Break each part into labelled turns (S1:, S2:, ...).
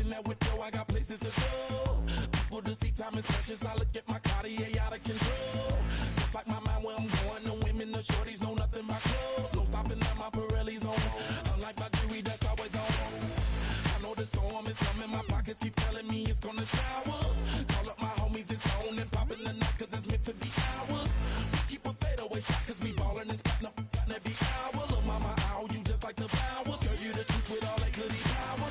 S1: Hitting that with I got places to go. People to see, time is precious. I look at my Cartier out of control. Just like my mind where I'm going. The women, the shorties know nothing but clothes. No stopping at my Pirelli's on. Unlike my jewelry that's always on. I know the storm is coming. My pockets keep telling me it's gonna shower. Call up my homies, it's on and popping the night 'cause it's meant to be ours. We keep a fadeaway shot 'cause we ballin' and spotting up every hour. Look, mama, ow, you just like the flowers. Girl, you the truth with all that goody power.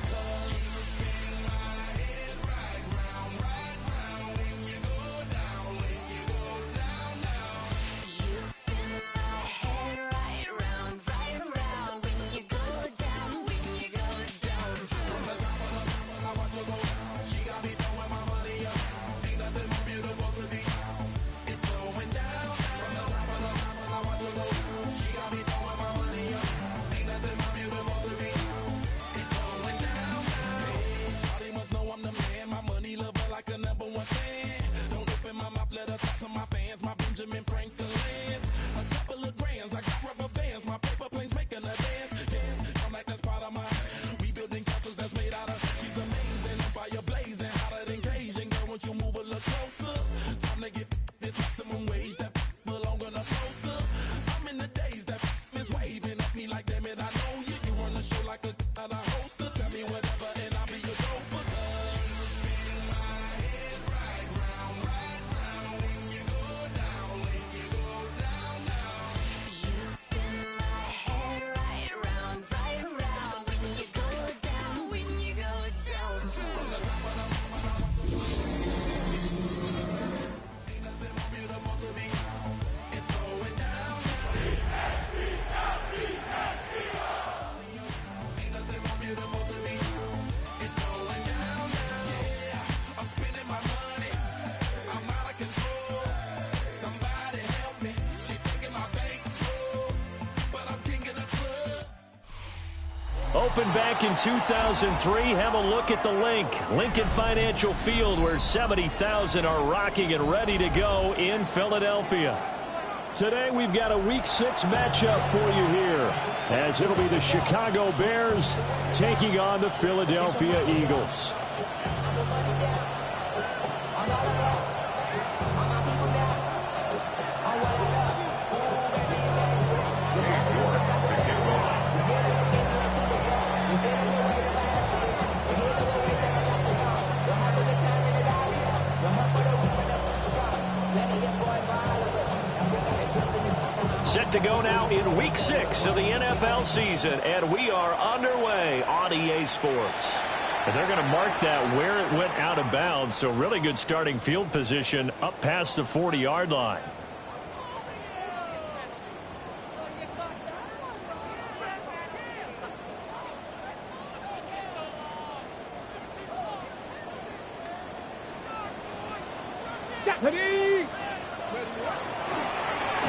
S2: Opened back in 2003. Have a look at the link. Lincoln Financial Field, where 70,000 are rocking and ready to go in Philadelphia. Today we've got a Week 6 matchup for you here, as it'll be the Chicago Bears taking on the Philadelphia Eagles. Set to go now in Week 6 of the NFL season, and we are underway on EA Sports. And they're going to mark that where it went out of bounds, so really good starting field position up past the 40-yard line.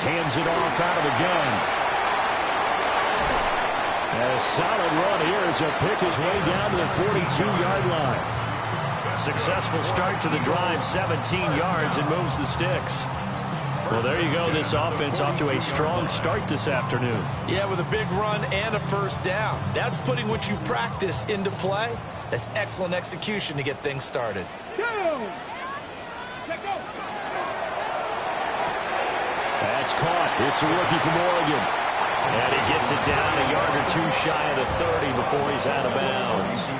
S2: Hands it off out of the gun. And a solid run here as he'll pick his way down to the 42-yard line. Successful start to the drive, 17 yards, and moves the sticks. Well, there you go. This offense off to a strong start this afternoon.
S3: Yeah, with a big run and a first down. That's putting what you practice into play. That's excellent execution to get things started.
S2: That's caught. It's a rookie from Oregon. And he gets it down a yard or two shy of the 30 before he's out of bounds.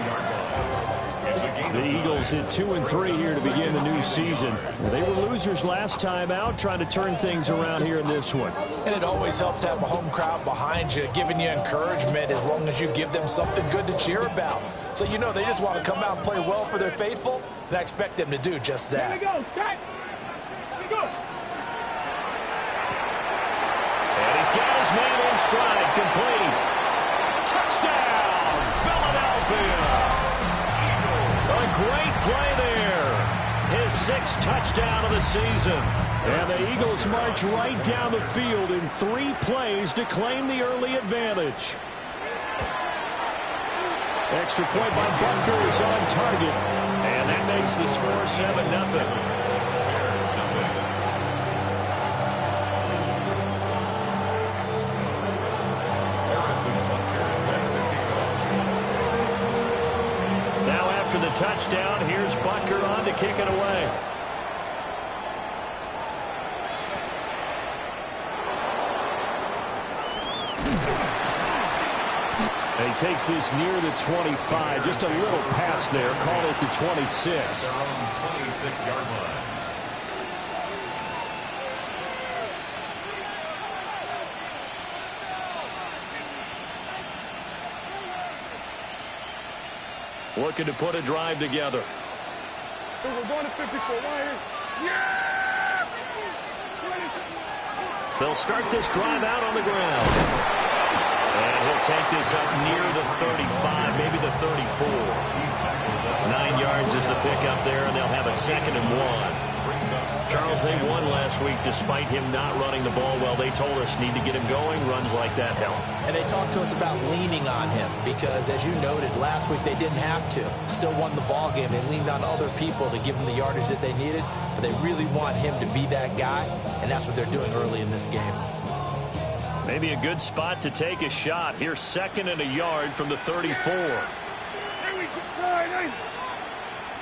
S2: The Eagles at 2-3 here to begin the new season. They were losers last time out, trying to turn things around here in this one.
S3: And it always helps to have a home crowd behind you, giving you encouragement as long as you give them something good to cheer about. So you know they just want to come out and play well for their faithful, and I expect them to do just that.
S4: Here we go. Here we go.
S2: And he's got his man in stride, complete. Touchdown, Philadelphia. A great play there. His 6th touchdown of the season. And the Eagles march right down the field in 3 plays to claim the early advantage. Extra point by Bunker is on target. And that makes the score 7-0. after the touchdown. Here's Butker on to kick it away. And he takes this near the 25. Just a little pass there. Call it the 26.
S5: 26-yard line.
S2: Looking to put a drive together.
S4: We're going to 54. Yeah!
S2: They'll start this drive out on the ground. And he'll take this up near the 35, maybe the 34. 9 yards is the pickup there, and they'll have a 2nd and 1. Charles, they won last week despite him not running the ball well. They told us need to get him going. Runs like that help.
S6: And they talked to us about leaning on him because, as you noted, last week they didn't have to. Still won the ball game. They leaned on other people to give them the yardage that they needed, but they really want him to be that guy, and that's what they're doing early in this game.
S2: Maybe a good spot to take a shot. Here's 2nd and a yard from the 34.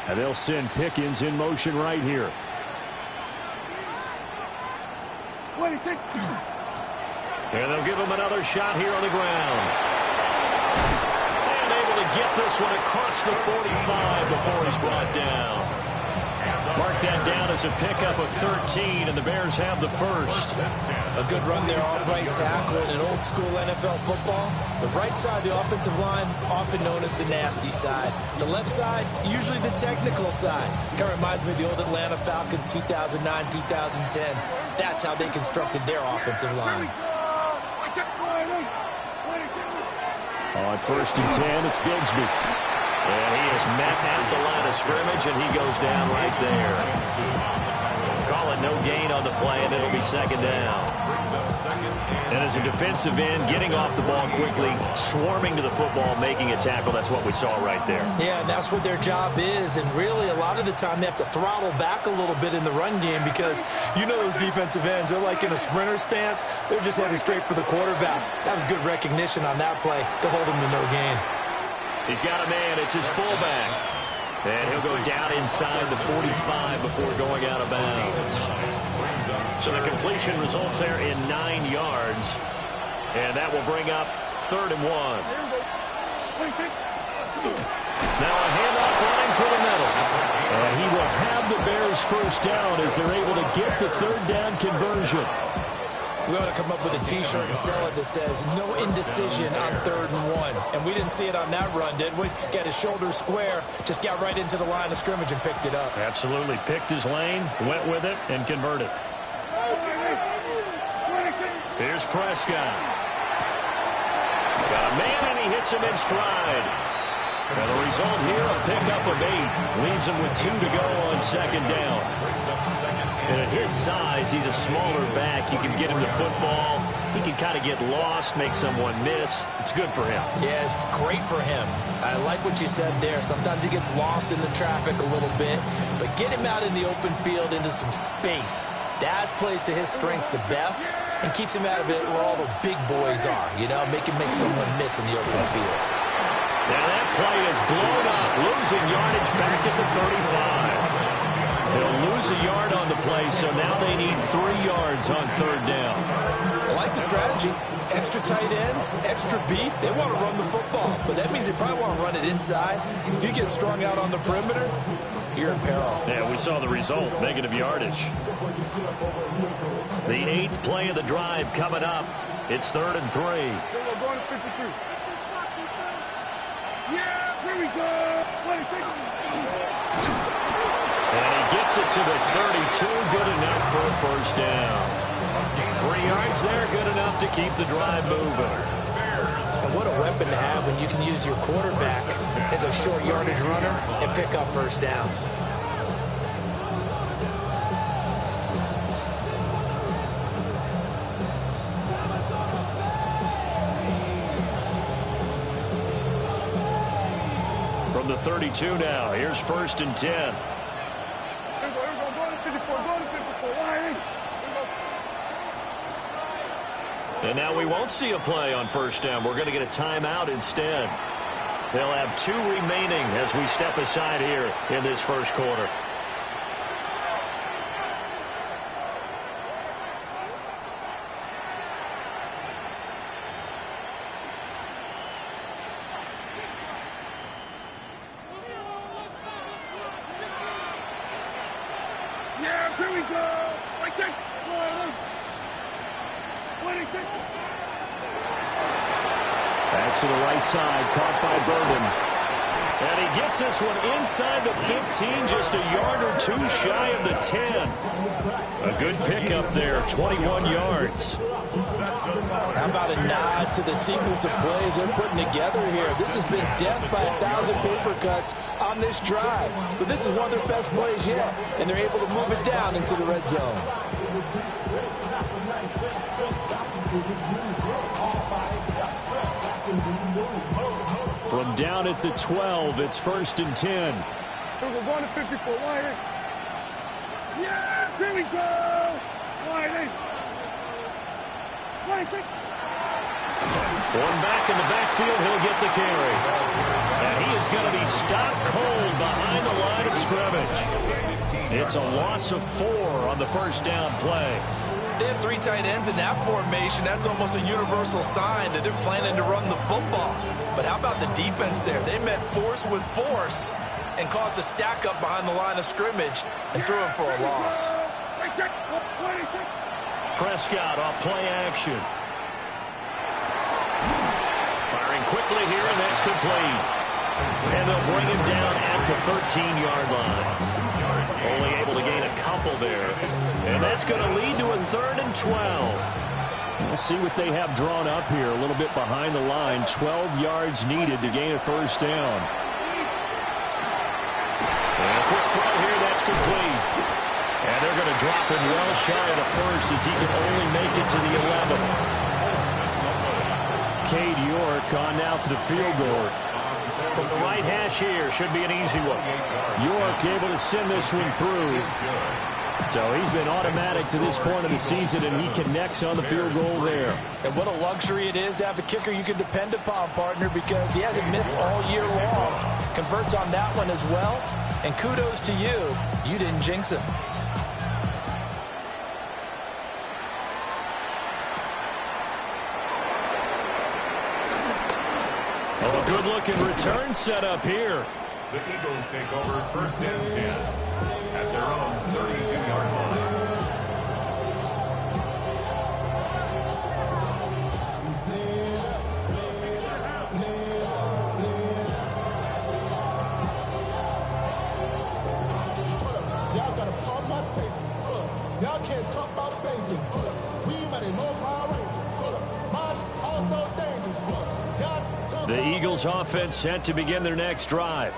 S2: And they'll send Pickens in motion right here. And they'll give him another shot here on the ground. And able to get this one across the 45 before he's brought down. Mark that down as a pickup of 13, and the Bears have the first.
S6: A good run there off right tackle in an old school NFL football. The right side of the offensive line, often known as the nasty side. The left side, usually the technical side. Kind of reminds me of the old Atlanta Falcons 2009, 2010. That's how they constructed their offensive line.
S2: On 1st and 10, it's Bigsby. And he is met at the line of scrimmage, and he goes down right there. Call it no gain on the play, and it'll be 2nd down. And as a defensive end, getting off the ball quickly, swarming to the football, making a tackle, that's what we saw right there.
S6: Yeah, and that's what their job is, and really a lot of the time they have to throttle back a little bit in the run game because you know those defensive ends, they're like in a sprinter stance. They're just heading straight for the quarterback. That was good recognition on that play to hold him to no gain.
S2: He's got a man. It's his fullback. And he'll go down inside the 45 before going out of bounds. So the completion results there in 9 yards. And that will bring up 3rd and 1. Now a handoff running for the middle. And he will have the Bears first down as they're able to get the 3rd down conversion.
S6: We ought to come up with a T-shirt and sell it that says, no indecision on 3rd and 1. And we didn't see it on that run, did we? Got his shoulder square, just got right into the line of scrimmage and picked it up.
S2: Absolutely. Picked his lane, went with it, and converted. Here's Prescott. Got a man, and he hits him in stride. And the result here, a pickup of 8. Leaves him with 2 to go on 2nd down. And at his size, he's a smaller back. You can get him the football. He can kind of get lost, make someone miss. It's good for him.
S6: Yeah, it's great for him. I like what you said there. Sometimes he gets lost in the traffic a little bit, but get him out in the open field into some space. That plays to his strengths the best and keeps him out of it where all the big boys are, you know, make someone miss in the open field.
S2: Now that play is blown up, losing yardage back at the 35. They'll lose a yard on the play, so now they need 3 yards on 3rd down.
S6: I like the strategy. Extra tight ends, extra beef. They want to run the football, but that means they probably want to run it inside. If you get strung out on the perimeter, you're in peril.
S2: Yeah, we saw the result, negative yardage. The 8th play of the drive coming up. It's 3rd and 3.
S4: We're going to 53. Yeah, here we go.
S2: And he gets it to the 32, good enough for a first down. 3 yards there, good enough to keep the drive moving.
S6: And what a weapon to have when you can use your quarterback as a short yardage runner and pick up first downs.
S2: From the 32 now, here's 1st and 10. And now we won't see a play on 1st down. We're going to get a timeout instead. They'll have 2 remaining as we step aside here in this first quarter.
S4: Yeah, here we go. Right there.
S2: Pass to the right side, caught by Bourbon. And he gets this one inside the 15, just a yard or 2 shy of the 10. A good pickup there, 21 yards.
S6: How about a nod to the sequence of plays they're putting together here? This has been death by 1,000 paper cuts on this drive. But this is one of their best plays yet, and they're able to move it down into the red zone.
S2: From down at the 12, it's 1st and 10.
S4: We're going to 54. Wide. Yeah, here we go. Wide.
S2: Going back in the backfield, he'll get the carry. And he is going to be stopped cold behind the line of scrimmage. It's a loss of 4 on the first down play.
S6: They have 3 tight ends in that formation. That's almost a universal sign that they're planning to run the football. But how about the defense there? They met force with force and caused a stack up behind the line of scrimmage and threw him for a loss.
S2: Prescott off play action. Firing quickly here, and that's complete. And they'll bring him down at the 13-yard line. Only able to gain a couple there. And that's going to lead to a 3rd and 12. We'll see what they have drawn up here. A little bit behind the line. 12 yards needed to gain a first down. And a quick throw here. That's complete. And they're going to drop him well shy of the first as he can only make it to the 11. Cade York on now for the field goal. From the right hash here, should be an easy one. York able to send this one through. So he's been automatic to this point of the season, and he connects on the field goal there.
S6: And what a luxury it is to have a kicker you can depend upon, partner, because he hasn't missed all year long. Converts on that one as well. And kudos to you. You didn't jinx him.
S2: Oh, good-looking return set up here.
S5: The Eagles take over 1st and 10 at their own 32-yard line.
S7: Y'all gotta pump my taste. Y'all can't talk about basic. We mighty more Power Rangers. Mine also dangerous.
S2: The Eagles offense set to begin their next drive.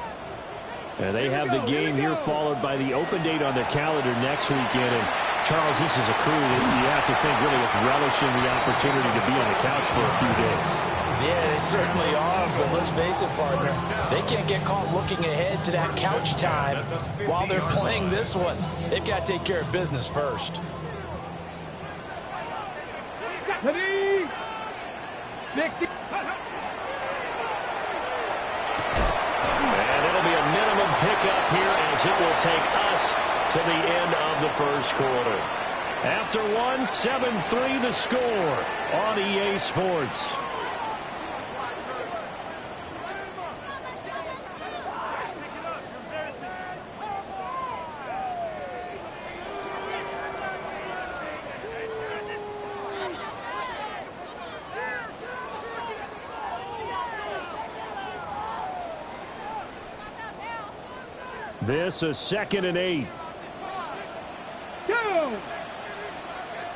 S2: And they have the game here followed by the open date on their calendar next weekend. And Charles, this is a crew that you have to think really is relishing the opportunity to be on the couch for a few days.
S6: Yeah, they certainly are, but let's face it, partner. They can't get caught looking ahead to that couch time while they're playing this one. They've got to take care of business first.
S4: Ready?
S2: And it'll be a minimum pickup here as it will take us to the end of the first quarter. After 7-3 the score on EA Sports. This is 2nd and 8.
S4: Go!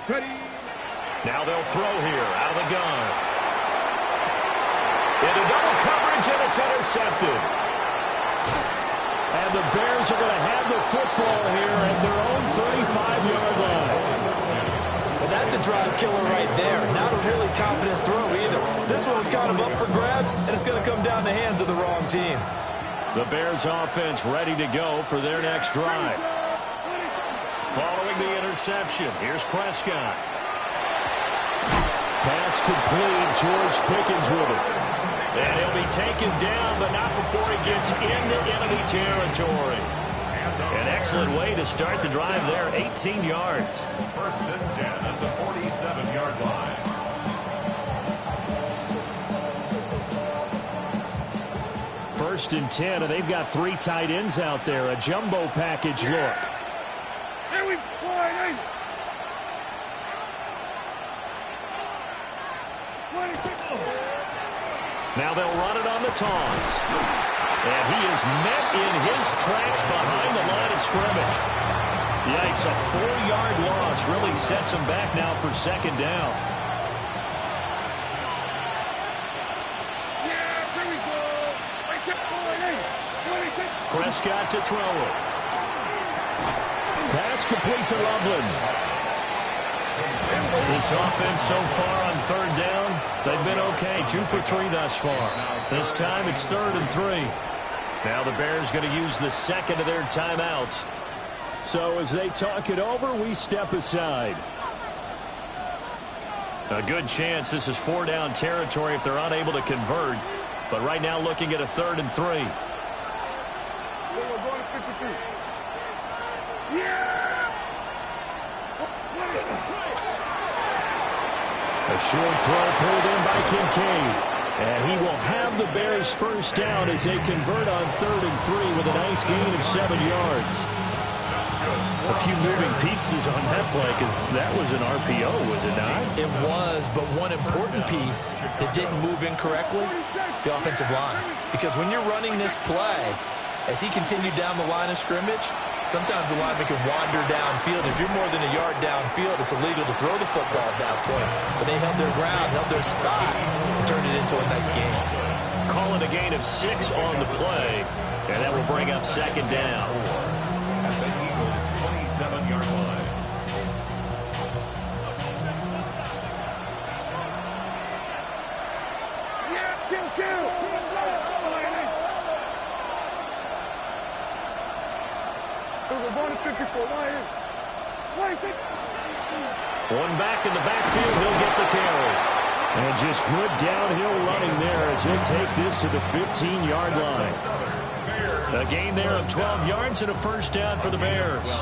S4: Ready?
S2: Now they'll throw here out of the gun. Into double coverage, and it's intercepted. And the Bears are going to have the football here at their own 35-yard line.
S6: Well, that's a drive killer right there. Not a really confident throw either. This one was kind of up for grabs, and it's going to come down the hands of the wrong team.
S2: The Bears offense ready to go for their next drive. Following the interception, here's Prescott. Pass complete. George Pickens with it. And he'll be taken down, but not before he gets into enemy territory. An excellent way to start the drive there, 18 yards.
S5: First and 10 at the 47-yard line.
S2: First and 10, and they've got 3 tight ends out there. A jumbo package look.
S4: Here we go.
S2: Now they'll run it on the toss. And he is met in his tracks behind the line of scrimmage. Yikes, a 4-yard loss really sets him back now for second down. Prescott to throw it. Pass complete to Loveland. This offense so far on third down, they've been okay. 2 for 3 thus far. This time it's 3rd and 3. Now the Bears going to use the second of their timeouts. So as they talk it over, we step aside. A good chance this is 4-down territory if they're unable to convert. But right now looking at a 3rd and 3. A short throw pulled in by Kincaid. And he will have the Bears first down as they convert on 3rd and 3 with a nice gain of 7 yards. A few moving pieces on that play because that was an RPO, was it not?
S6: It was, but one important piece that didn't move incorrectly, the offensive line. Because when you're running this play, as he continued down the line of scrimmage, sometimes the lineman can wander downfield. If you're more than a yard downfield, it's illegal to throw the football at that point. But they held their ground, held their spot, and turned it into a nice game.
S2: Calling a gain of 6 on the play, and that will bring up second down.
S5: At the Eagles' 27-yard line.
S4: Kill. We're going to 54.
S2: One back in the backfield, he'll get the carry. And just good downhill running there as he'll take this to the 15-yard line. A gain there of 12 yards and a first down for the Bears.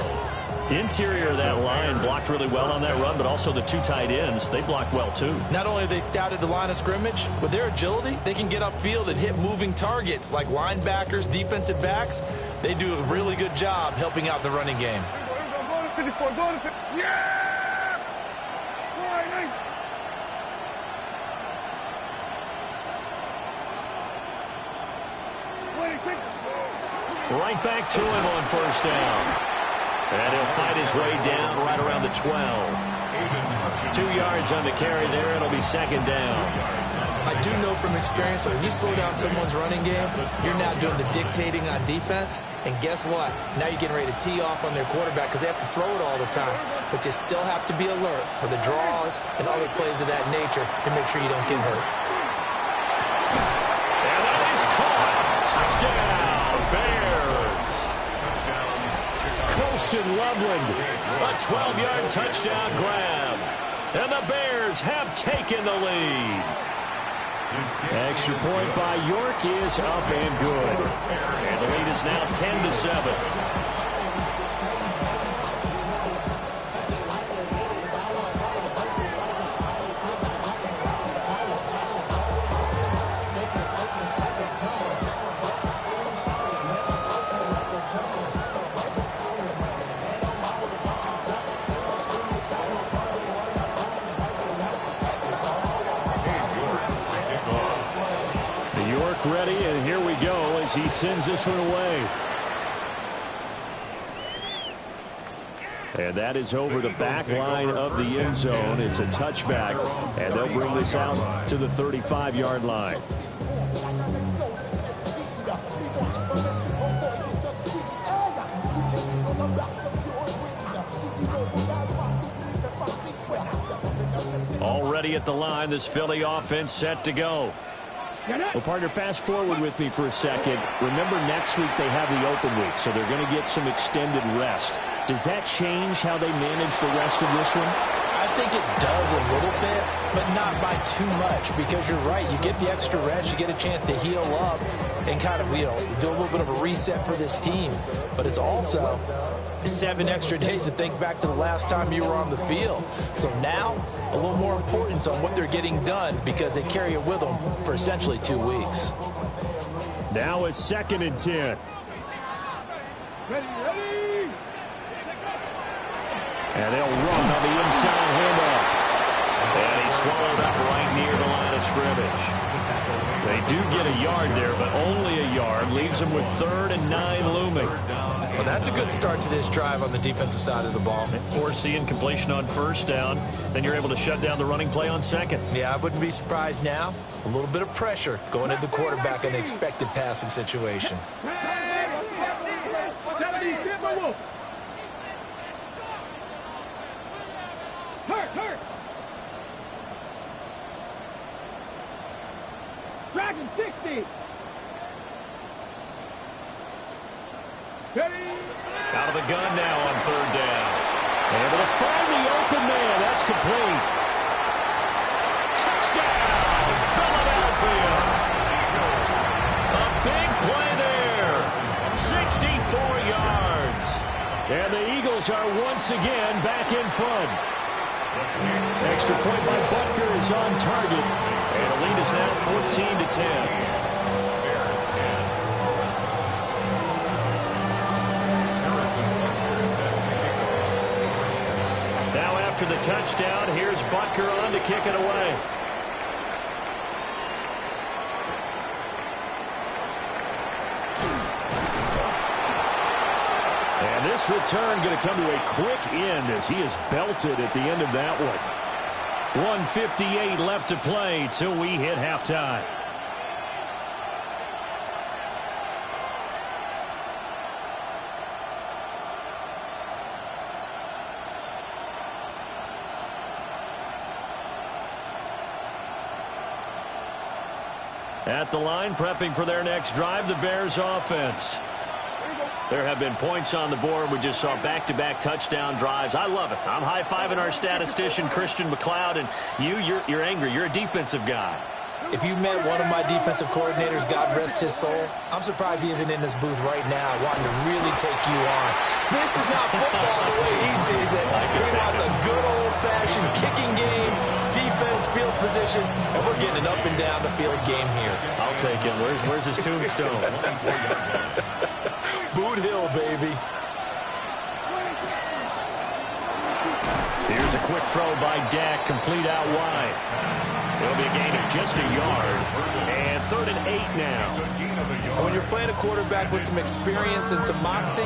S2: Interior of that line blocked really well on that run, but also the 2 tight ends, they blocked well too.
S6: Not only have they scouted the line of scrimmage, with their agility, they can get upfield and hit moving targets like linebackers, defensive backs. They do a really good job helping out the running game.
S2: Right back to him on first down. And he'll fight his way down right around the 12. 2 yards on the carry there. It'll be second down.
S6: I do know from experience that when you slow down someone's running game, you're now doing the dictating on defense. And guess what? Now you're getting ready to tee off on their quarterback because they have to throw it all the time. But you still have to be alert for the draws and other plays of that nature to make sure you don't get hurt.
S2: And that is caught. Touchdown, Bears. Colston Loveland, a 12-yard touchdown grab. And the Bears have taken the lead. Extra point by York is up and good. And the lead is now 10-7. Ready, and here we go as he sends this one away. And that is over the back line of the end zone. It's a touchback, and they'll bring this out to the 35-yard line. Already at the line, this Philly offense set to go. Well, partner, fast forward with me for a second. Remember, next week they have the open week, so they're going to get some extended rest. Does that change how they manage the rest of this one?
S6: I
S3: think it does a little bit, but not by too much, because you're right. You get the extra rest, you get a chance to heal up and kind of, do a little bit of a reset for this team. But it's also 7 extra days to think back to the last time you were on the field. So now, a little more importance on what they're getting done, because they carry it with them for essentially 2 weeks.
S2: Now it's 2nd and 10.
S4: Ready.
S2: And they'll run on the inside handoff. And he's swallowed up right near the line of scrimmage. They do get a yard there, but only a yard. Leaves them with 3rd and 9 looming.
S3: Well, that's a good start to this drive on the defensive side of the ball.
S2: Forcing completion on 1st down. Then you're able to shut down the running play on 2nd.
S3: Yeah, I wouldn't be surprised now. A little bit of pressure going at the quarterback in an expected passing situation.
S4: Hurt. Dragon 60. Steady.
S2: Out of the gun now on 3rd down. Able to find the open man. That's complete. Touchdown, Philadelphia. A big play there. 64 yards. And the Eagles are once again back in front. Extra point by Butker is on target. And the lead is now 14-10. Now after the touchdown, here's Butker on to kick it away. And this return going to come to a quick end as he is belted at the end of that one. 1:58 left to play till we hit halftime. At the line, prepping for their next drive, the Bears offense. There have been points on the board. We just saw back-to-back touchdown drives. I love it. I'm high-fiving our statistician, Christian McLeod, and you're angry. You're a defensive guy.
S3: If you met one of my defensive coordinators, God rest his soul, I'm surprised he isn't in this booth right now wanting to really take you on. This is not football the way he sees it. He wants a good old-fashioned kicking game, defense, field position, and we're getting an up-and-down-the-field game here.
S2: I'll take it. Where's his tombstone?
S3: Boot Hill, baby.
S2: Here's a quick throw by Dak, complete out wide. It'll be a gain of just a yard. And 3rd and 8 now.
S3: When you're playing a quarterback with some experience and some moxie,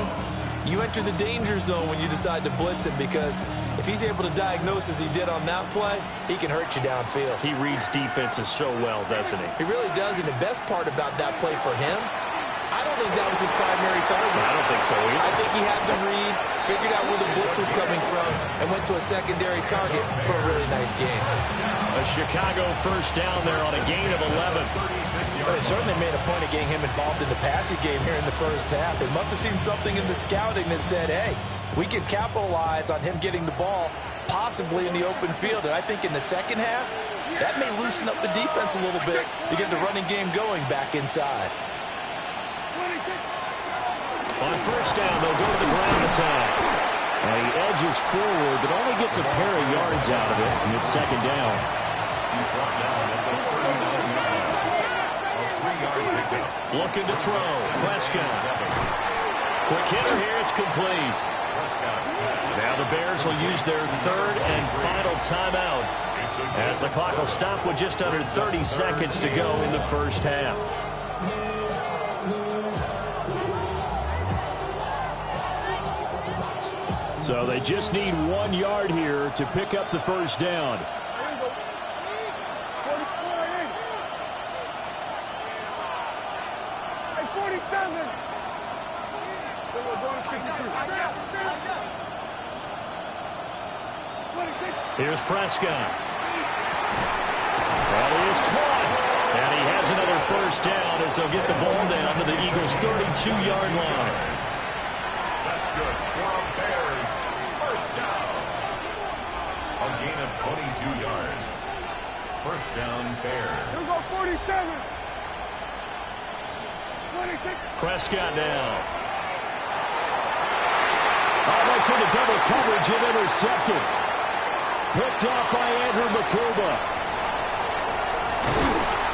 S3: you enter the danger zone when you decide to blitz him, because if he's able to diagnose as he did on that play, he can hurt you downfield.
S2: He reads defenses so well, doesn't he?
S3: He really does, and the best part about that play for him, I don't think that was his primary target.
S2: I don't think so either.
S3: I think he had the read, figured out where the blitz was coming from, and went to a secondary target for a really nice game.
S2: A Chicago 1st down there on a gain of 11.
S3: But they certainly made a point of getting him involved in the passing game here in the first half. They must have seen something in the scouting that said, hey, we can capitalize on him getting the ball possibly in the open field. And I think in the second half, that may loosen up the defense a little bit to get the running game going back inside.
S2: On 1st down, they'll go to the ground attack. And he edges forward, but only gets a pair of yards out of it, and it's 2nd down. Looking to throw. Prescott. Quick hitter here. It's complete. Now the Bears will use their 3rd and final timeout, as the clock will stop with just under 30 seconds to go in the first half. So they just need 1 yard here to pick up the 1st down. Here's Prescott. Well, he is caught. And he has another 1st down as they'll get the ball down to the Eagles' 32-yard line. That's good. For Bears, 1st down.
S5: A gain of 22 yards. First down, Bears.
S4: Here we go, 47. 26.
S2: Prescott now. Oh, that's into double coverage and intercepted. Picked off by Andrew Makuba.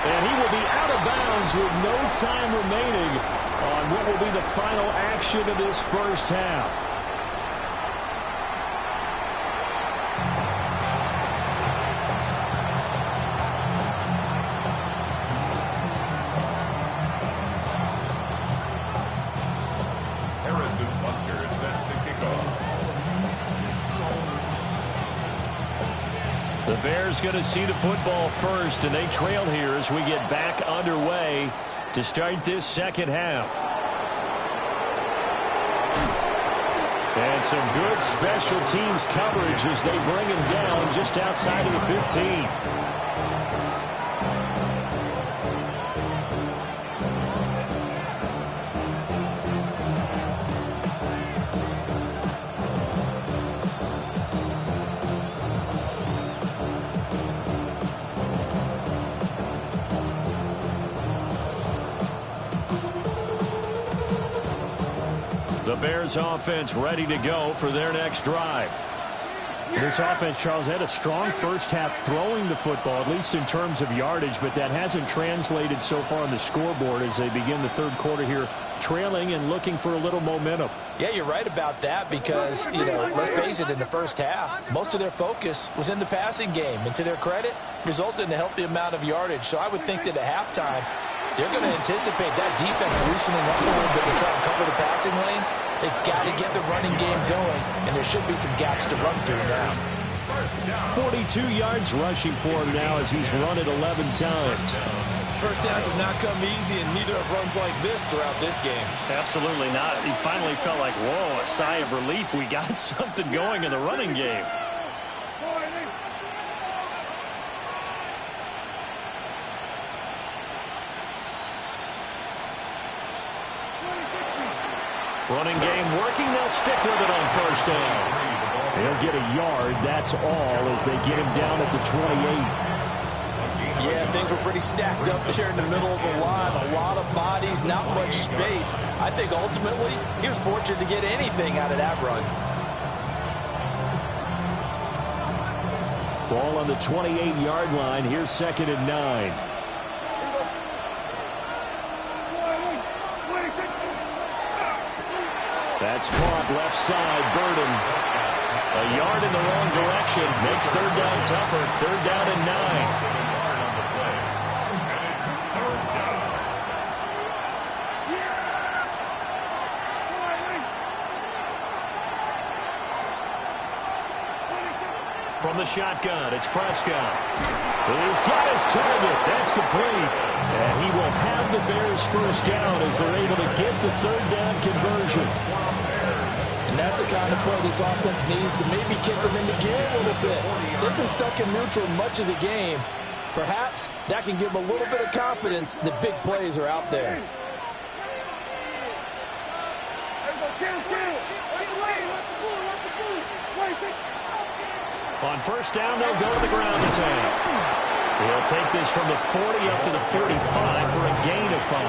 S2: And he will be out of bounds with no time remaining on what will be the final action of this first half. The Bears going to see the football first, and they trail here as we get back underway to start this second half. And some good special teams coverage as they bring him down just outside of the 15. The Bears offense ready to go for their next drive. This offense, Charles, had a strong first half throwing the football, at least in terms of yardage, but that hasn't translated so far on the scoreboard as they begin the third quarter here, trailing and looking for a little momentum.
S3: Yeah, you're right about that because, let's face it, in the first half, most of their focus was in the passing game. And to their credit, resulted in a healthy amount of yardage. So I would think that at halftime, they're going to anticipate that defense loosening up a little bit to try and cover the passing lanes. They've got to get the running game going, and there should be some gaps to run through now.
S2: 42 yards rushing for him now as he's run it 11 times.
S6: First downs have not come easy, and neither have runs like this throughout this game.
S2: Absolutely not. He finally felt like, whoa, a sigh of relief. We got something going in the running game. Running game working. They'll stick with it on first down. They'll get a yard. That's all as they get him down at the 28.
S3: Yeah, things were pretty stacked up here in the middle of the line. A lot of bodies, not much space. I think ultimately he was fortunate to get anything out of that run.
S2: Ball on the 28-yard line. Here's 2nd and 9. That's caught left side. Burden. A yard in the wrong direction. Makes third down tougher. 3rd down and 9. From the shotgun, it's Prescott. He's got his target. That's complete. And he will have the Bears first down as they're able to get the 3rd down conversion.
S3: And that's the kind of play this offense needs to maybe kick them into gear a little bit. They've been stuck in neutral much of the game. Perhaps that can give them a little bit of confidence that big plays are out there.
S2: On first down, they'll go to the ground attack. He'll take this from the 40 up to the 35 for a gain of 5.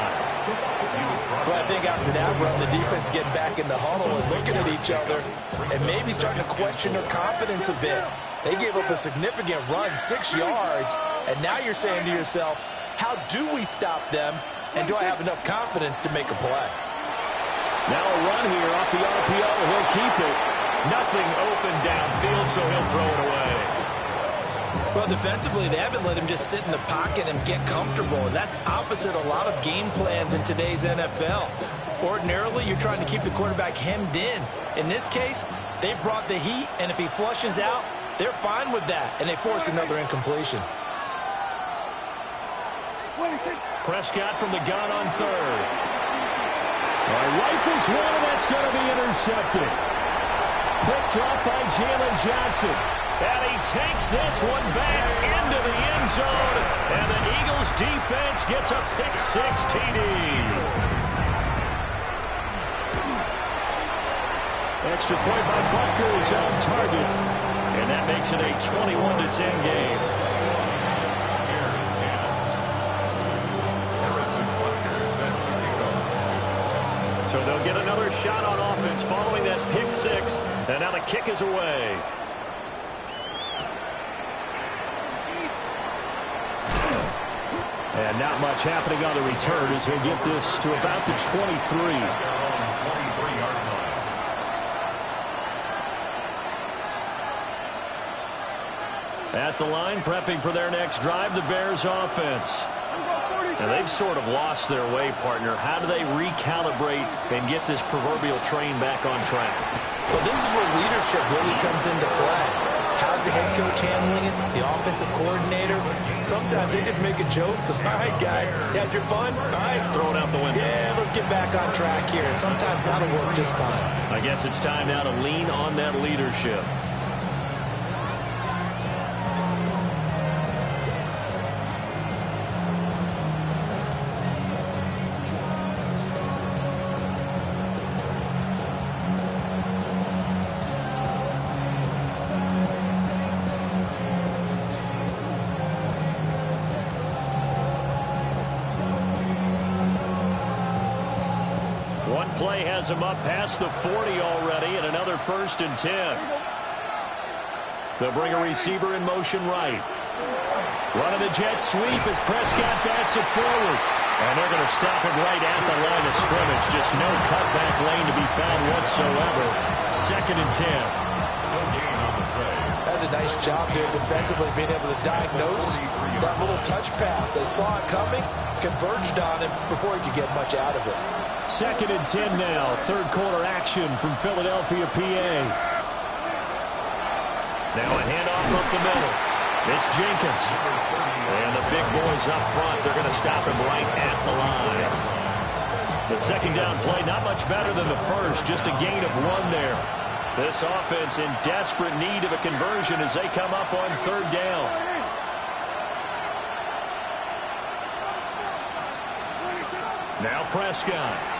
S3: Well, I think after that run, the defense getting back in the huddle and looking at each other and maybe starting to question their confidence a bit. They gave up a significant run, 6 yards, and now you're saying to yourself, how do we stop them, and do I have enough confidence to make a play?
S2: Now a run here off the RPO. He'll keep it. Nothing open downfield, so he'll throw it away.
S3: Well, defensively, they haven't let him just sit in the pocket and get comfortable, and that's opposite a lot of game plans in today's NFL. Ordinarily, you're trying to keep the quarterback hemmed in. In this case, they brought the heat, and if he flushes out, they're fine with that, and they force another incompletion.
S2: Prescott from the gun on 3rd. Rifles one, and that's going to be intercepted. Picked up by Jalen Johnson. And he takes this one back into the end zone. And the Eagles defense gets a pick-6 TD. Extra point by Butker is on target. And that makes it a 21-10 game.
S5: Bears 10. Harrison Butker set to kick off.
S2: So they'll get another shot on offense following that pick six. And now the kick is away. And not much happening on the return as he'll get this to about the 23.
S5: Their own 23-yard line.
S2: At the line, prepping for their next drive, the Bears offense. And they've sort of lost their way, partner. How do they recalibrate and get this proverbial train back on track?
S6: Well, this is where leadership really comes into play. How's the head coach handling it? The offensive coordinator? Sometimes they just make a joke because, all right, guys, you had your fun? All right.
S2: Throw it out the window.
S6: Yeah, let's get back on track here. And sometimes that'll work just fine.
S2: I guess it's time now to lean on that leadership. One play has him up past the 40 already, and another 1st and 10. They'll bring a receiver in motion right. Running the jet sweep as Prescott bats it forward. And they're going to stop him right at the line of scrimmage. Just no cutback lane to be found whatsoever. 2nd and 10.
S5: No gain on the play.
S6: That's a nice job there defensively, being able to diagnose that little touch pass. They saw it coming, converged on him before he could get much out of it.
S2: 2nd and 10 now. 3rd quarter action from Philadelphia, PA. Now a handoff up the middle. It's Jenkins. And the big boys up front, they're going to stop him right at the line. The 2nd down play, not much better than the first, just a gain of 1 there. This offense in desperate need of a conversion as they come up on 3rd down. Now Prescott.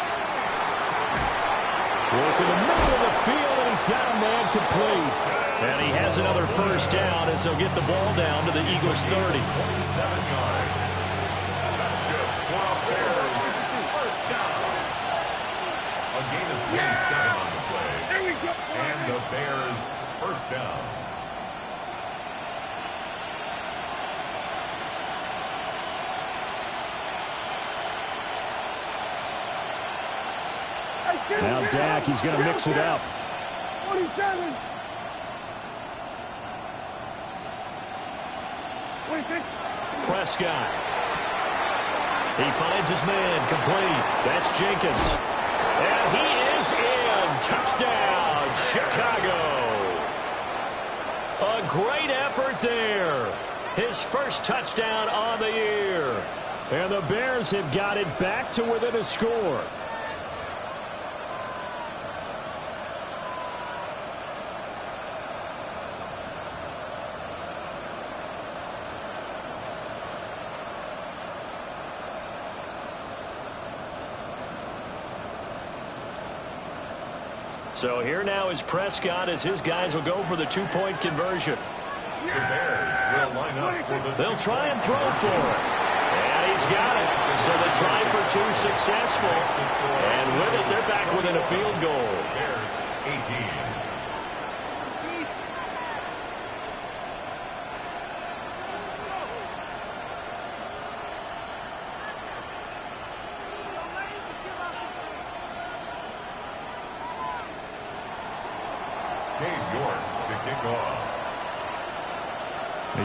S2: Working the middle of the field, and he's got a man complete. And he has another 1st down as they'll get the ball down to the Eagles' 30.
S5: 27 yards. That's good. For Bears, 1st down. A gain of 27 on the play. And the Bears, 1st down.
S2: Now Dak, he's going to mix it up.
S4: 27. 26.
S2: Prescott. He finds his man, complete. That's Jenkins. And he is in. Touchdown, Chicago. A great effort there. His 1st touchdown on the year. And the Bears have got it back to within a score. So here now is Prescott as his guys will go for the 2-point conversion.
S5: The Bears will line up for the...
S2: They'll try and throw for it. And he's got it. So the try for 2 successful. And with it, they're back within a field goal.
S5: Bears 18.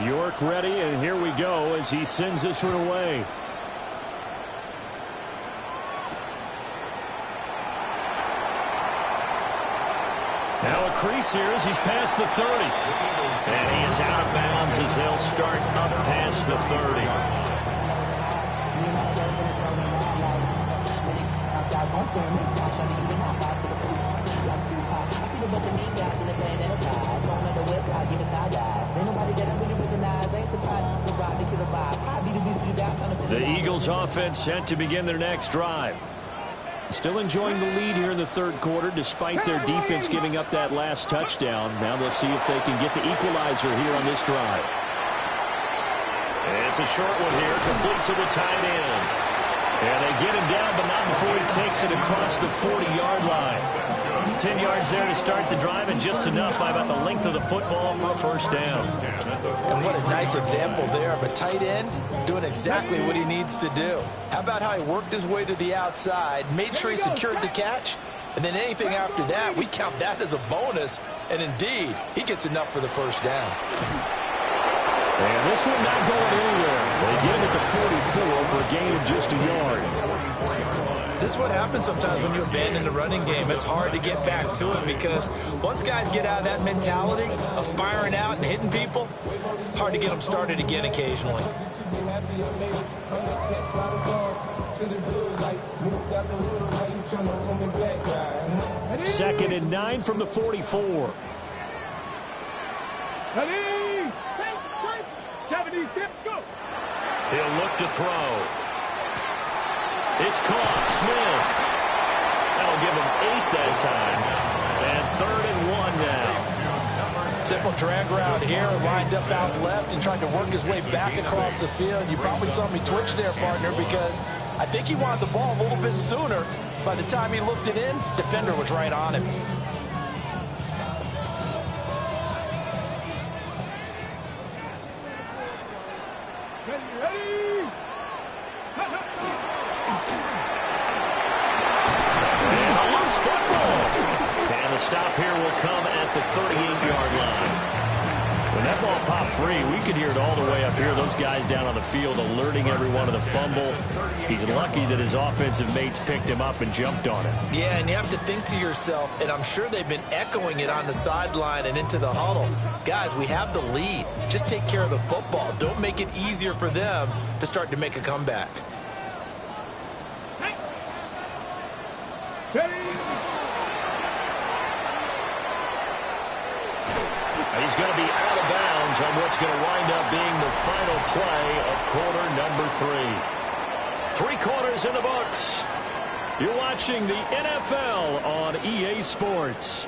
S2: York ready, and here we go as he sends this one away. Now a crease here as he's past the 30. And he is out of bounds as they'll start up past the 30. The Eagles offense set to begin their next drive. Still enjoying the lead here in the third quarter despite their defense giving up that last touchdown. Now they'll see if they can get the equalizer here on this drive. And it's a short one here, complete to the tight end. And they get him down, but not before he takes it across the 40-yard line. 10 yards there to start the drive, and just enough by about the length of the football for a first down.
S6: And what a nice example there of a tight end doing exactly what he needs to do. How about how he worked his way to the outside, made sure he secured the catch, and then anything after that, we count that as a bonus. And indeed, he gets enough for the first down.
S2: And this one not going anywhere. They get him at the 44 for a gain of just a yard.
S6: This is what happens sometimes when you abandon the running game. It's hard to get back to it because once guys get out of that mentality of firing out and hitting people, hard to get them started again occasionally.
S2: Second and 9 from the 44. He'll look to throw. It's caught. Smith. That'll give him 8 that time. And 3rd and 1 now.
S6: Simple drag route here, lined up out left and trying to work his way back across the field. You probably saw me twitch there, partner, because I think he wanted the ball a little bit sooner. By the time he looked it in, defender was right on him.
S2: Stop here will come at the 38-yard line. When that ball popped free, we could hear it all the way up here. Those guys down on the field alerting everyone of the fumble. He's lucky that his offensive mates picked him up and jumped on him.
S6: Yeah, and you have to think to yourself, and I'm sure they've been echoing it on the sideline and into the huddle. Guys, we have the lead. Just take care of the football. Don't make it easier for them to start to make a comeback.
S2: He's going to be out of bounds on what's going to wind up being the final play of quarter number 3. 3 quarters in the books. You're watching the NFL on EA Sports.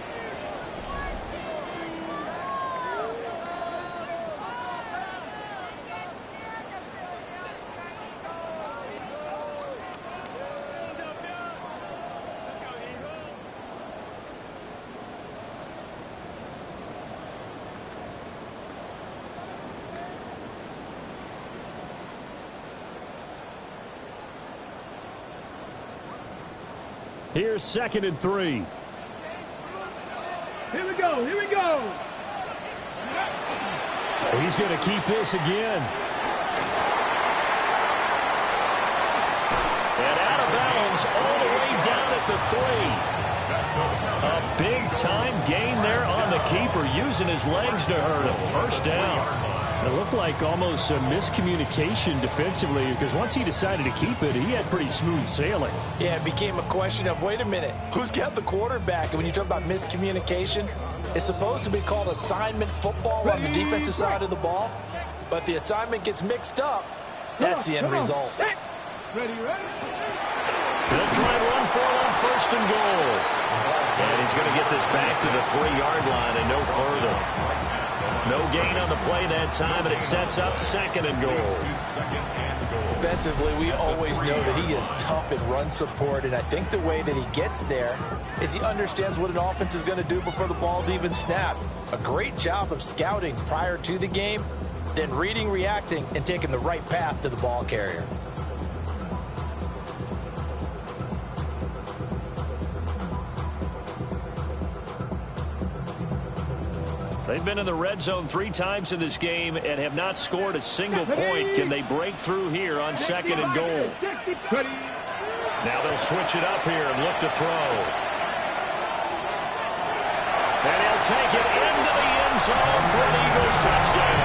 S2: Here's 2nd and 3.
S4: Here we go. Here we go.
S2: He's going to keep this again. And out of bounds all the way down at the 3. A big-time gain there on the keeper, using his legs to hurt him. First down. It looked like almost a miscommunication defensively because once he decided to keep it, he had pretty smooth sailing.
S6: Yeah, it became a question of, wait a minute, who's got the quarterback? And when you talk about miscommunication, it's supposed to be called assignment football on the defensive side of the ball. But the assignment gets mixed up. That's the end result.
S4: Ready.
S2: They'll try and run for it on 1st and goal. And he's going to get this back to the 3-yard line and no further. No gain on the play that time, and it sets up 2nd and goal.
S6: Defensively, we always know that he is tough in run support, and I think the way that he gets there is he understands what an offense is going to do before the ball's even snapped. A great job of scouting prior to the game, then reading, reacting, and taking the right path to the ball carrier.
S2: They've been in the red zone 3 times in this game and have not scored a single point. Can they break through here on 2nd and goal? Now they'll switch it up here and look to throw. And he'll take it into the end zone for an Eagles touchdown.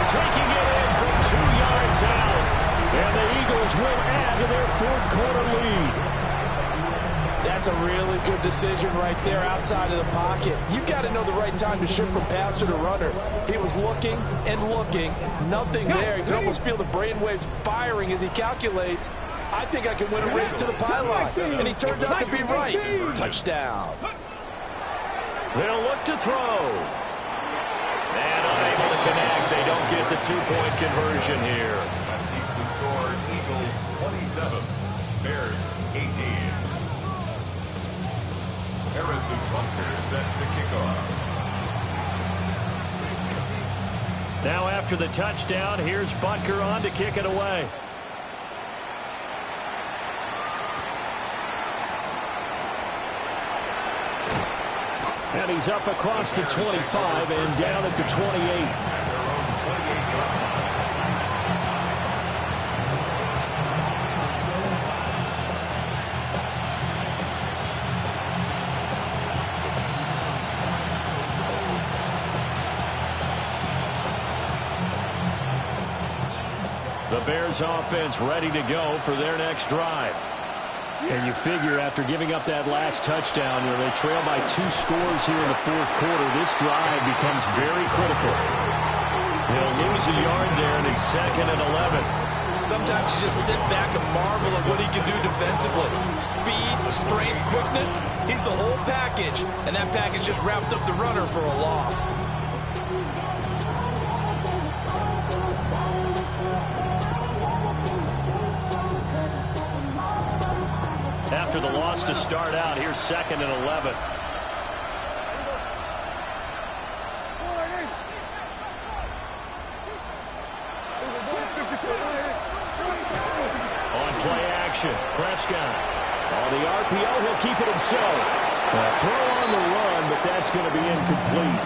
S2: Taking it in from 2 yards out. And the Eagles will add to their 4th quarter lead.
S6: That's a really good decision right there outside of the pocket. You've got to know the right time to shift from passer to runner. He was looking and looking. Nothing there. You can almost feel the brainwaves firing as he calculates. I think I can win a race to the pylon. And he turns out to be right. Touchdown.
S2: They'll look to throw. And unable to connect. They don't get the two-point conversion here.
S5: That keeps the score Eagles 27, Bears 18. Harrison Butker set to kick off.
S2: Now after the touchdown, here's Butker on to kick it away. And he's up across the 25 and down at the 28. The Bears offense ready to go for their next drive. And you figure after giving up that last touchdown, where they trail by 2 scores here in the fourth quarter, this drive becomes very critical. They'll lose a yard there, and it's 2nd and 11.
S6: Sometimes you just sit back and marvel at what he can do defensively. Speed, strength, quickness, he's the whole package. And that package just wrapped up the runner for a loss.
S2: After the loss to start out, here's 2nd and 11. On play action, Prescott. On the RPO, he'll keep it himself. A throw on the run, but that's going to be incomplete.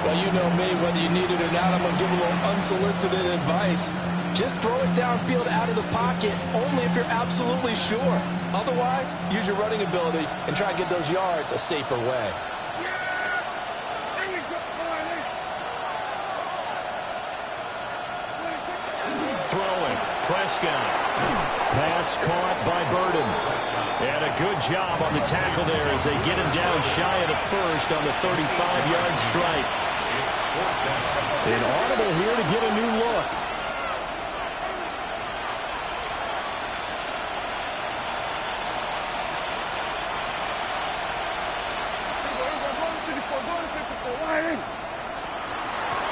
S6: Well, you know me, whether you need it or not, I'm going to give a little unsolicited advice. Just throw it downfield out of the pocket, only if you're absolutely sure. Otherwise, use your running ability and try to get those yards a safer way.
S2: Throwing, Prescott. Pass caught by Burden. And a good job on the tackle there as they get him down shy of the first on the 35-yard strike. An audible here to get a new look.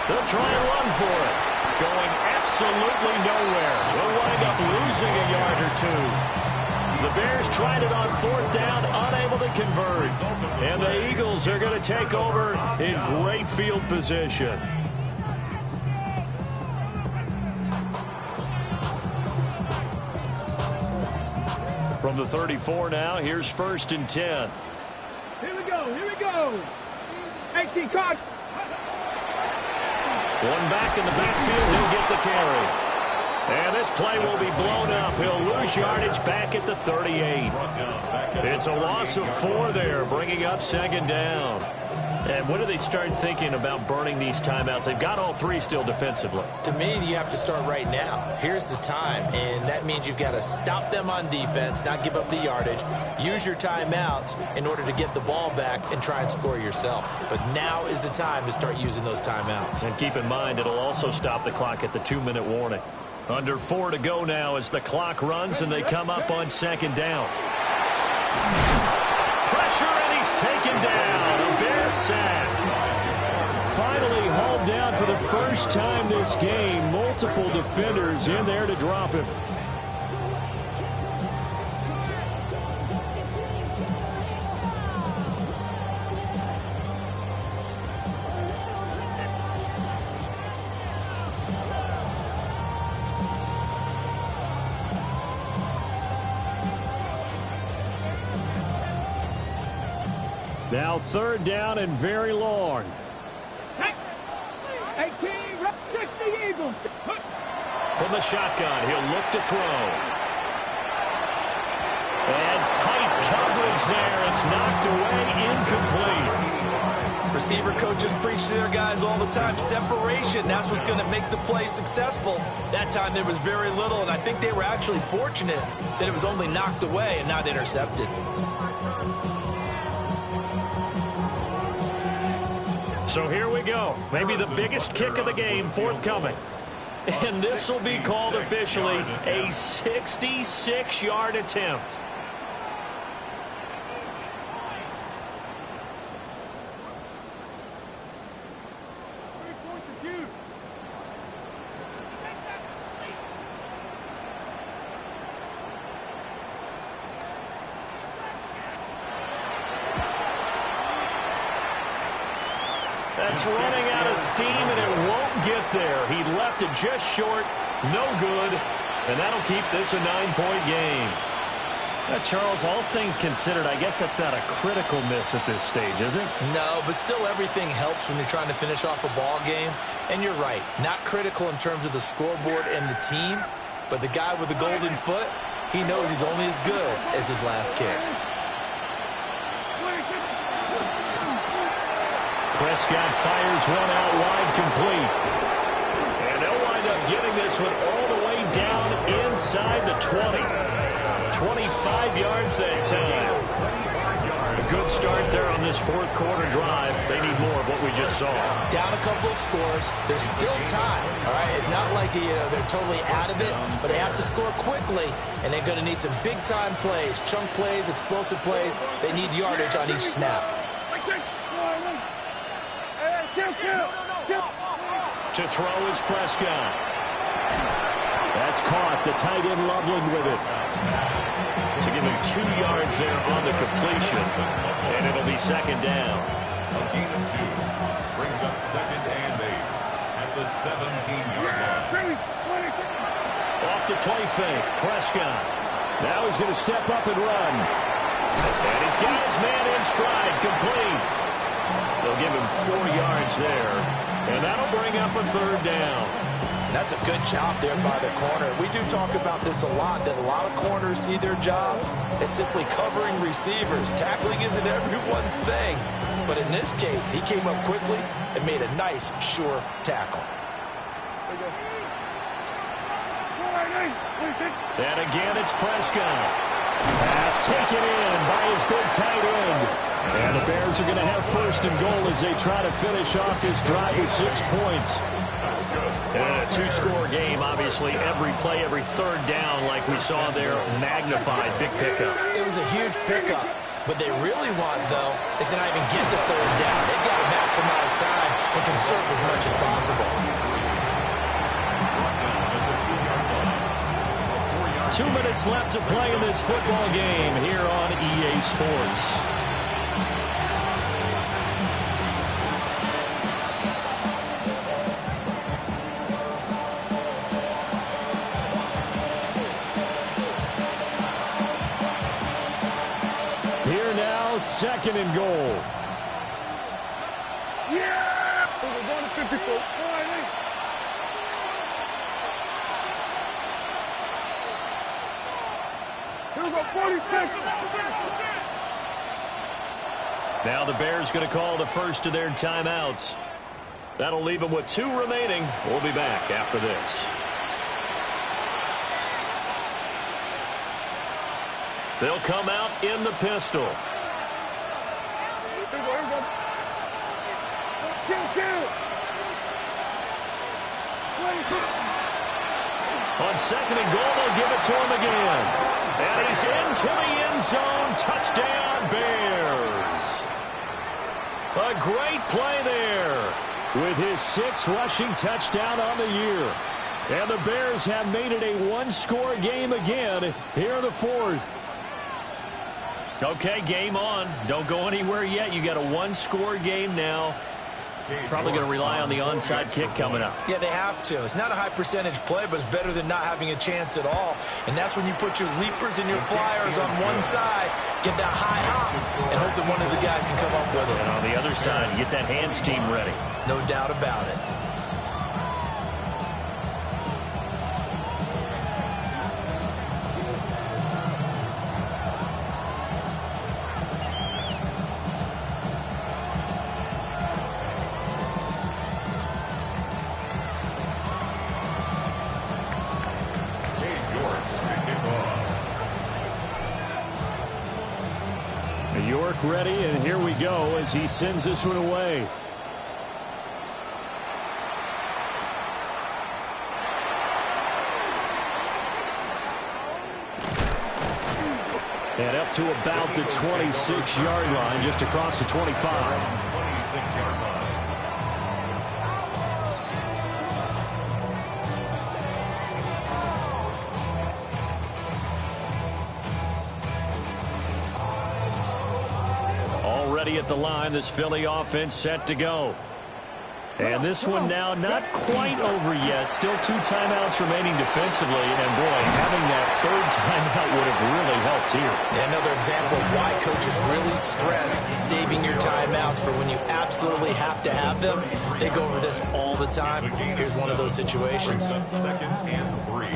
S2: They'll try and run for it. Going absolutely nowhere. They'll wind up losing a yard or 2. The Bears tried it on 4th down, unable to convert. And the Eagles are going to take over in great field position. From the 34 now, here's 1st and 10.
S4: Here we go, here we go. 18 cards.
S2: One back in the backfield, he'll get the carry. And this play will be blown up. He'll lose yardage back at the 38. It's a loss of 4 there, bringing up 2nd down. And when do they start thinking about burning these timeouts? They've got all 3 still defensively.
S6: To me, you have to start right now. Here's the time, and that means you've got to stop them on defense, not give up the yardage, use your timeouts in order to get the ball back and try and score yourself. But now is the time to start using those timeouts.
S2: And keep in mind, it'll also stop the clock at the 2-minute warning. Under 4 to go now as the clock runs and they come up on 2nd down. Pressure, and he's taken down. A Bear sack. Finally hauled down for the first time this game. Multiple defenders in there to drop him. Now 3rd down and very long.
S4: 18, represents the Eagles.
S2: From the shotgun, he'll look to throw. And tight coverage there. It's knocked away, incomplete.
S6: Receiver coaches preach to their guys all the time. Separation, that's what's going to make the play successful. That time there was very little, and I think they were actually fortunate that it was only knocked away and not intercepted.
S2: So here we go. Maybe the biggest kick of the game forthcoming. And this will be called officially a 66-yard attempt. That's running out of steam, and it won't get there. He left it just short, no good, and that'll keep this a 9-point game. Charles, all things considered, I guess that's not a critical miss at this stage, is it?
S6: No, but still everything helps when you're trying to finish off a ball game. And you're right, not critical in terms of the scoreboard and the team, but the guy with the golden foot, he knows he's only as good as his last kick.
S2: Prescott fires one out wide, complete. And they'll wind up getting this one all the way down inside the 20. 25 yards that time. A good start there on this fourth quarter drive. They need more of what we just saw.
S6: Down a couple of scores. There's still time. All right, it's not like they're totally out of it, but they have to score quickly, and they're going to need some big-time plays, chunk plays, explosive plays. They need yardage on each snap.
S2: To throw is Prescott. That's caught. The tight end Loveland with it. So give him 2 yards there on the completion. And it'll be second down.
S5: A gain of 2 brings up 2nd and 8 at the 17-yard line.
S2: Off the play fake. Prescott. Now he's going to step up and run. And he's got his man in stride. Complete. They'll give him 4 yards there. And that'll bring up a third down.
S6: That's a good job there by the corner. We do talk about this a lot, that a lot of corners see their job as simply covering receivers. Tackling isn't everyone's thing. But in this case, he came up quickly and made a nice, sure tackle.
S2: And again, it's Prescott. Pass taken in by his big tight end. And the Bears are going to have first and goal as they try to finish off this drive with 6 points. And a 2-score game, obviously. Every play, every third down, like we saw there, magnified. Big pickup.
S6: It was a huge pickup. What they really want, though, is to not even get the third down. They've got to maximize time and conserve as much as possible.
S2: 2 minutes left to play in this football game here on EA Sports. Here now, 2nd and goal.
S4: Yeah! We're going to 54.
S2: Now the Bears going to call the first of their timeouts. That'll leave them with 2 remaining. We'll be back after this. They'll come out in the pistol. On 2nd and goal, they'll give it to him again. And he's into the end zone. Touchdown, Bears. A great play there with his 6th rushing touchdown on the year. And the Bears have made it a 1-score game again here in the 4th. Okay, game on. Don't go anywhere yet. You got a 1-score game now. Probably going to rely on the onside kick coming up.
S6: Yeah, they have to. It's not a high percentage play, but it's better than not having a chance at all. And that's when you put your leapers and your flyers on one side, get that high hop, and hope that one of the guys can come up with it.
S2: And on the other side, get that hands team ready.
S6: No doubt about it.
S2: York ready, and here we go as he sends this one away. And up to about the 26-yard line, just across the 25.
S5: 26-yard line.
S2: Already at the line, this Philly offense set to go. And this one now not quite over yet. Still 2 timeouts remaining defensively. And, boy, having that third timeout would have really helped here.
S6: Yeah, another example of why coaches really stress saving your timeouts for when you absolutely have to have them. They go over this all the time. Here's one of those situations.
S5: Second and 3.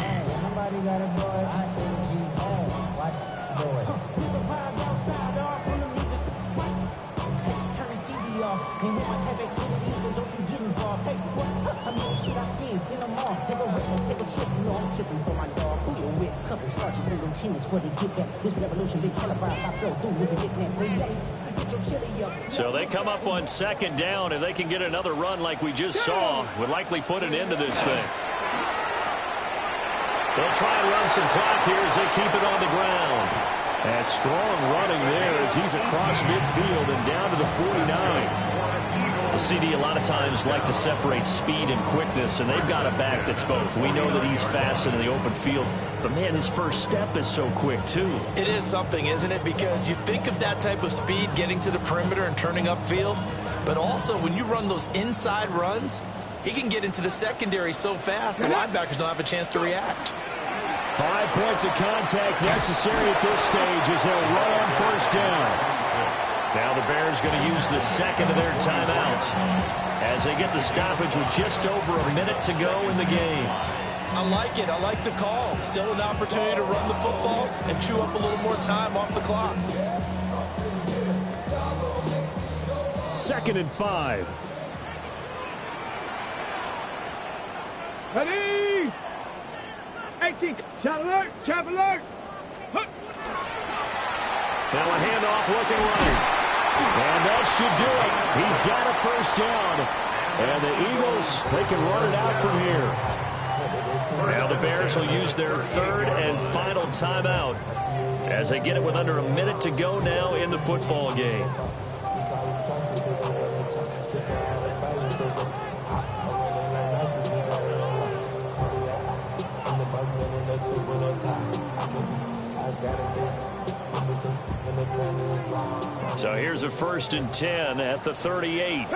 S8: Take a whistle, take a trip, you know I'm tripping for my dog. Who you with? Couple sergeants and them teammates for the get back. This revolution big televised, I fell through with the knickknacks. Hey, get your chili up.
S2: So they come up on second down. If they can get another run like we just saw, would likely put an end to this thing. They'll try and run some clock here as they keep it on the ground. And strong running there as he's across midfield and down to the 49. The CD a lot of times like to separate speed and quickness, and they've got a back that's both. We know that he's fast in the open field, but, man, his first step is so quick, too.
S6: It is something, isn't it? Because you think of that type of speed getting to the perimeter and turning upfield, but also when you run those inside runs, he can get into the secondary so fast, the linebackers don't have a chance to react.
S2: 5 points of contact necessary at this stage as they'll run on first down. Now the Bears going to use the second of their timeouts as they get the stoppage with just over a minute to go in the game.
S6: I like it. I like the call. Still an opportunity to run the football and chew up a little more time off the clock.
S2: 2nd and 5.
S4: Ready? 18. Shot alert. Trap alert. Hup.
S2: Now a handoff looking right. And that should do it. He's got a first down. And the Eagles, they can run it out from here. Now the Bears will use their third and final timeout as they get it with under a minute to go now in the football game. So here's a 1st and 10 at the 38.
S4: 18,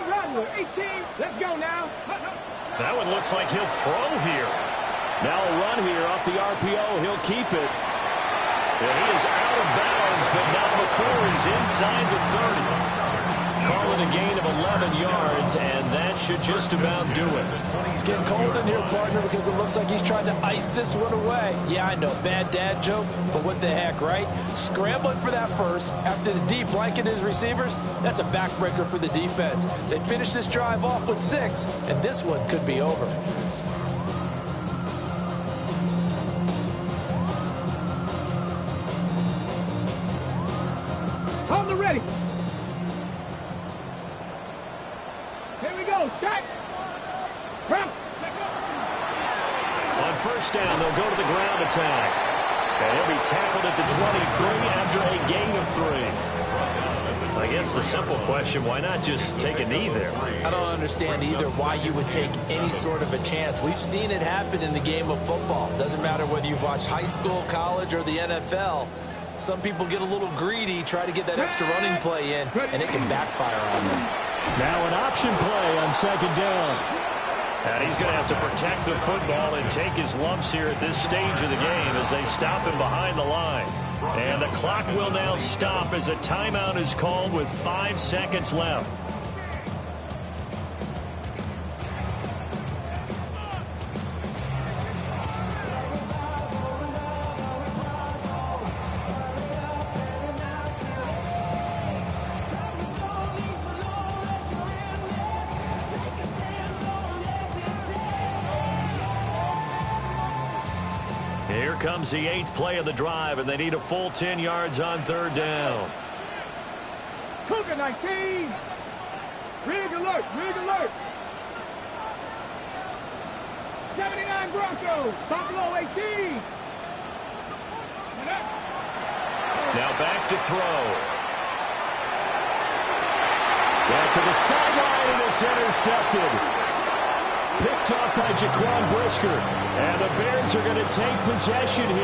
S4: run, 18, let's go now.
S2: That one looks like he'll throw here. Now a run here off the RPO. He'll keep it. And he is out of bounds, but not before he's inside the 30. Calling a gain of 11 yards, and that should just about do it.
S6: It's getting cold in here, partner, because it looks like he's trying to ice this one away. Yeah, I know, bad dad joke, but what the heck, right? Scrambling for that first after the deep blanket his receivers, that's a backbreaker for the defense. They finished this drive off with 6, and this one could be over.
S4: Hold the ready. Here we go. Start.
S2: On first down, they'll go to the ground attack. And he'll be tackled at the 23 after a gain of 3. I guess the simple question, why not just take a knee there?
S6: I don't understand either why you would take any sort of a chance. We've seen it happen in the game of football. Doesn't matter whether you've watched high school, college, or the NFL. Some people get a little greedy, try to get that extra running play in, and it can backfire on them.
S2: Now an option play on 2nd down. And he's going to have to protect the football and take his lumps here at this stage of the game as they stop him behind the line. And the clock will now stop as a timeout is called with 5 seconds left. Here comes the 8th play of the drive, and they need a full 10 yards on 3rd down.
S4: Cougar 19. Rig alert. Rig alert. 79 Broncos. Buffalo 18.
S2: Now back to throw. Back to the sideline, and it's intercepted. Picked off by Jaquan Brisker. And the Bears are going to take possession here.